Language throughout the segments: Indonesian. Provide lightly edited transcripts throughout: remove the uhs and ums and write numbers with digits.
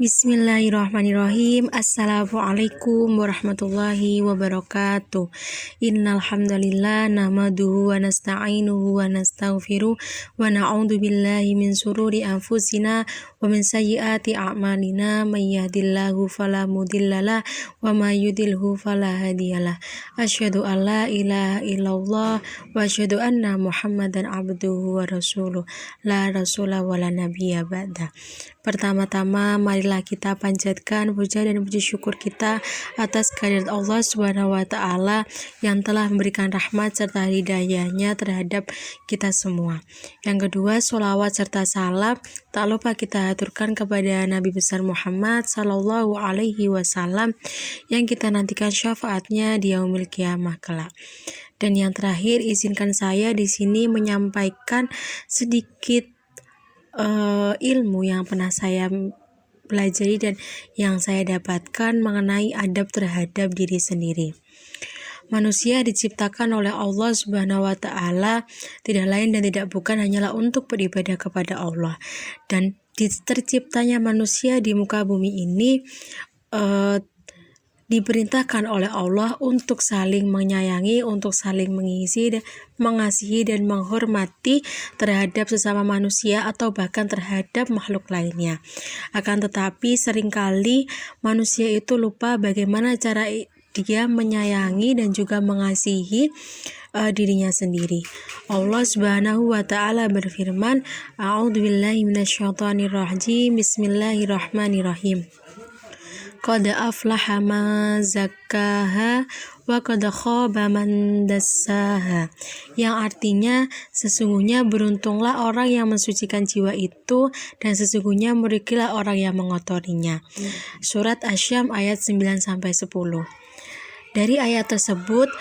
Bismillahirrahmanirrahim. Assalamualaikum warahmatullahi wabarakatuh. Innal hamdalillah nahmaduhu wa nasta'inuhu wa nastaghfiruh wa na'udzu billahi min sururi anfusina wa min sayyiati a'malina may yahdihillahu fala mudhillalah wa may yudhlilhu fala hadiyalah. Asyhadu an la ilaha illallah wa asyhadu anna Muhammadan abduhu wa rasuluh. La rasula wa la nabiyya ba'da. Pertama-tama marilah kita panjatkan puja dan puji syukur kita atas kehadirat Allah Subhanahu wa taala yang telah memberikan rahmat serta hidayahnya terhadap kita semua. Yang kedua, sholawat serta salam tak lupa kita aturkan kepada Nabi besar Muhammad sallallahu alaihi wasallam yang kita nantikan syafaatnya di yaumil qiyamah kelak. Dan yang terakhir, izinkan saya di sini menyampaikan sedikit ilmu yang pernah saya pelajari dan yang saya dapatkan mengenai adab terhadap diri sendiri. Manusia diciptakan oleh Allah Subhanahu wa taala tidak lain dan tidak bukan hanyalah untuk beribadah kepada Allah. Dan terciptanya manusia di muka bumi ini diperintahkan oleh Allah untuk saling menyayangi, untuk saling mengasihi dan menghormati terhadap sesama manusia atau bahkan terhadap makhluk lainnya. Akan tetapi seringkali manusia itu lupa bagaimana cara dia menyayangi dan juga mengasihi dirinya sendiri. Allah Subhanahu wa taala berfirman, A'udzubillahi minasyaitonirrajim. Bismillahirrahmanirrahim. Qad aflaha man zakkaha wa qad khaba man dassaha. Yang artinya sesungguhnya beruntunglah orang yang mensucikan jiwa itu dan sesungguhnya merugilah orang yang mengotorinya. Surat Asy-Syams ayat 9-10. Dari ayat tersebut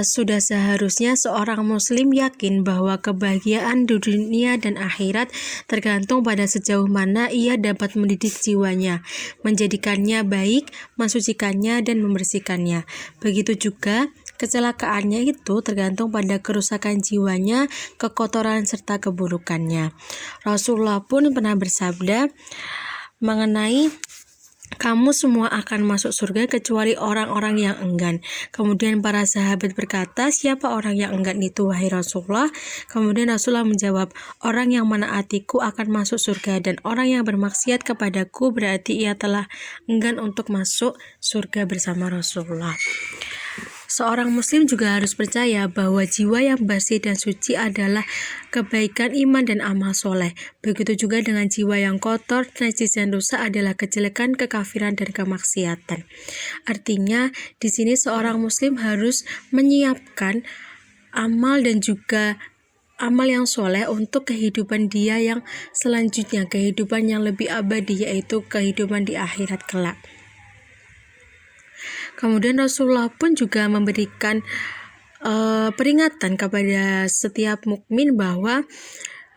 sudah seharusnya seorang muslim yakin bahwa kebahagiaan di dunia dan akhirat tergantung pada sejauh mana ia dapat mendidik jiwanya, menjadikannya baik, mensucikannya dan membersihkannya. Begitu juga kecelakaannya itu tergantung pada kerusakan jiwanya, kekotoran serta keburukannya. Rasulullah pun pernah bersabda mengenai kamu semua akan masuk surga kecuali orang-orang yang enggan. Kemudian para sahabat berkata, siapa orang yang enggan itu wahai Rasulullah? Kemudian Rasulullah menjawab, orang yang menaatiku akan masuk surga dan orang yang bermaksiat kepadaku berarti ia telah enggan untuk masuk surga bersama Rasulullah. Seorang muslim juga harus percaya bahwa jiwa yang bersih dan suci adalah kebaikan iman dan amal soleh. Begitu juga dengan jiwa yang kotor, najis dan dosa adalah kejelekan, kekafiran dan kemaksiatan. Artinya, di sini seorang muslim harus menyiapkan amal dan juga amal yang soleh untuk kehidupan dia yang selanjutnya, kehidupan yang lebih abadi, yaitu kehidupan di akhirat kelak. Kemudian Rasulullah pun juga memberikan peringatan kepada setiap mukmin bahwa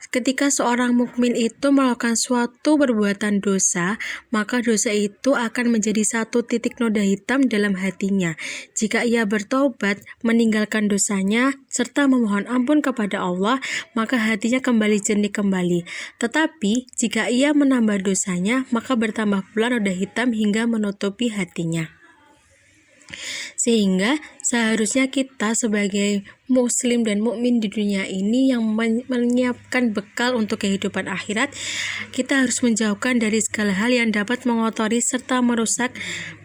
ketika seorang mukmin itu melakukan suatu perbuatan dosa, maka dosa itu akan menjadi satu titik noda hitam dalam hatinya. Jika ia bertobat, meninggalkan dosanya, serta memohon ampun kepada Allah, maka hatinya kembali jernih kembali. Tetapi, jika ia menambah dosanya, maka bertambah pula noda hitam hingga menutupi hatinya. Sehingga seharusnya kita sebagai muslim dan mukmin di dunia ini yang menyiapkan bekal untuk kehidupan akhirat, kita harus menjauhkan dari segala hal yang dapat mengotori serta merusak,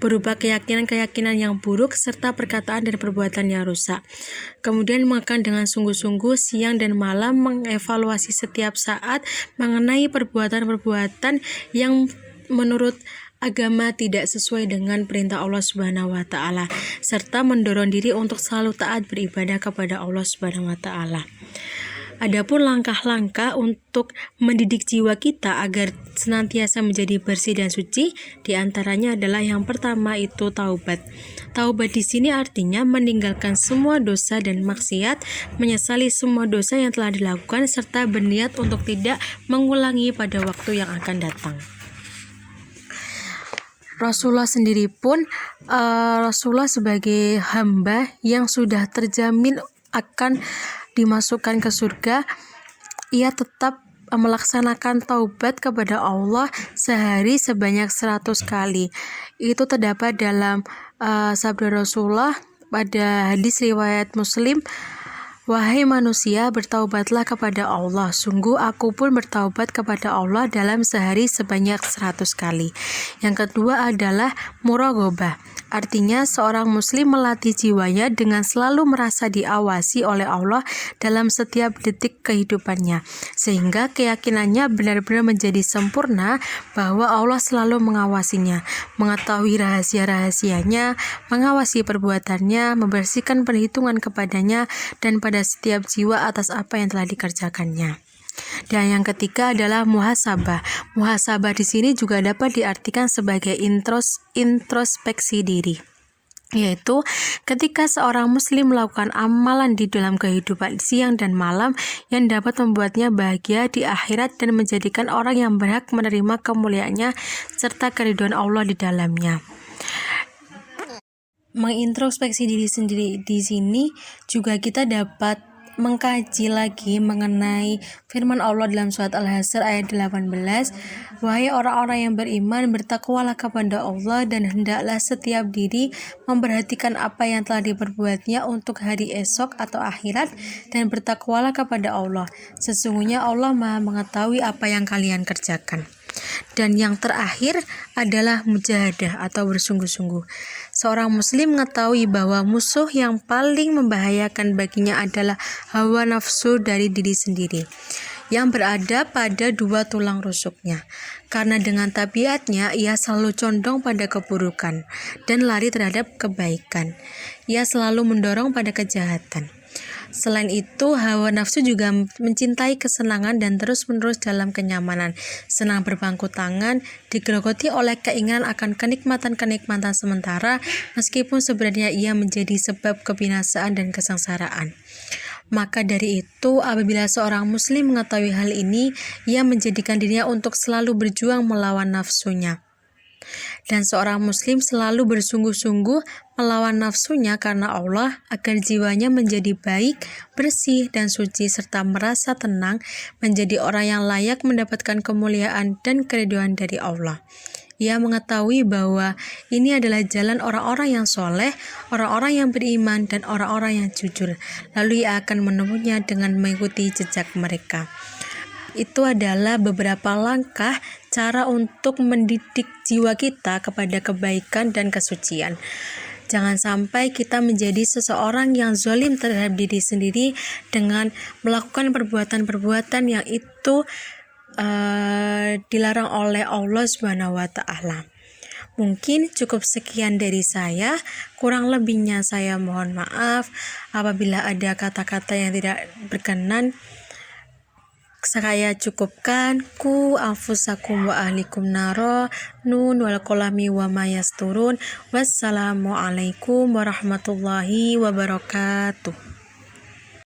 berupa keyakinan-keyakinan yang buruk serta perkataan dan perbuatan yang rusak. Kemudian makan dengan sungguh-sungguh siang dan malam, mengevaluasi setiap saat mengenai perbuatan-perbuatan yang menurut agama tidak sesuai dengan perintah Allah Subhanahu wa taala, serta mendorong diri untuk selalu taat beribadah kepada Allah Subhanahu wa taala. Adapun langkah-langkah untuk mendidik jiwa kita agar senantiasa menjadi bersih dan suci, diantaranya adalah yang pertama itu taubat. Taubat di sini artinya meninggalkan semua dosa dan maksiat, menyesali semua dosa yang telah dilakukan serta berniat untuk tidak mengulangi pada waktu yang akan datang. Rasulullah sendiri pun Rasulullah sebagai hamba yang sudah terjamin akan dimasukkan ke surga, ia tetap melaksanakan taubat kepada Allah sehari sebanyak 100 kali. Itu terdapat dalam sabda Rasulullah pada hadis riwayat Muslim, "Wahai manusia, bertaubatlah kepada Allah. Sungguh aku pun bertaubat kepada Allah dalam sehari sebanyak 100 kali." Yang kedua adalah muraqabah. Artinya seorang muslim melatih jiwanya dengan selalu merasa diawasi oleh Allah dalam setiap detik kehidupannya, sehingga keyakinannya benar-benar menjadi sempurna bahwa Allah selalu mengawasinya, mengetahui rahasia-rahasianya, mengawasi perbuatannya, membersihkan perhitungan kepadanya, dan pada setiap jiwa atas apa yang telah dikerjakannya. Dan yang ketiga adalah muhasabah. Muhasabah di sini juga dapat diartikan sebagai introspeksi diri, yaitu ketika seorang muslim melakukan amalan di dalam kehidupan siang dan malam yang dapat membuatnya bahagia di akhirat dan menjadikan orang yang berhak menerima kemuliaannya serta keridhaan Allah di dalamnya. Mengintrospeksi diri sendiri di sini juga kita dapat mengkaji lagi mengenai firman Allah dalam surat Al-Hasyr ayat 18, "Wahai orang-orang yang beriman, bertakwalah kepada Allah dan hendaklah setiap diri memperhatikan apa yang telah diperbuatnya untuk hari esok atau akhirat, dan bertakwalah kepada Allah. Sesungguhnya Allah Maha mengetahui apa yang kalian kerjakan." Dan yang terakhir adalah mujahadah atau bersungguh-sungguh. Seorang muslim mengetahui bahwa musuh yang paling membahayakan baginya adalah hawa nafsu dari diri sendiri, yang berada pada dua tulang rusuknya. Karena dengan tabiatnya ia selalu condong pada keburukan dan lari terhadap kebaikan. Ia selalu mendorong pada kejahatan. Selain itu, hawa nafsu juga mencintai kesenangan dan terus-menerus dalam kenyamanan, senang berbangku tangan, digerogoti oleh keinginan akan kenikmatan-kenikmatan sementara, meskipun sebenarnya ia menjadi sebab kebinasaan dan kesengsaraan. Maka dari itu, apabila seorang muslim mengetahui hal ini, ia menjadikan dirinya untuk selalu berjuang melawan nafsunya. Dan seorang muslim selalu bersungguh-sungguh melawan nafsunya karena Allah, agar jiwanya menjadi baik, bersih, dan suci, serta merasa tenang, menjadi orang yang layak mendapatkan kemuliaan dan keridhaan dari Allah. Ia mengetahui bahwa ini adalah jalan orang-orang yang soleh, orang-orang yang beriman, dan orang-orang yang jujur. Lalu ia akan menemunya dengan mengikuti jejak mereka. Itu adalah beberapa langkah cara untuk mendidik jiwa kita kepada kebaikan dan kesucian. Jangan sampai kita menjadi seseorang yang zalim terhadap diri sendiri dengan melakukan perbuatan-perbuatan yang itu dilarang oleh Allah SWT. Mungkin cukup sekian dari saya, kurang lebihnya saya mohon maaf apabila ada kata-kata yang tidak berkenan. Saya cukupkan. Ku anfusakum wa ahlikum naro, nun wal qalami wa ma yasturun. Wassalamualaikum warahmatullahi wabarakatuh.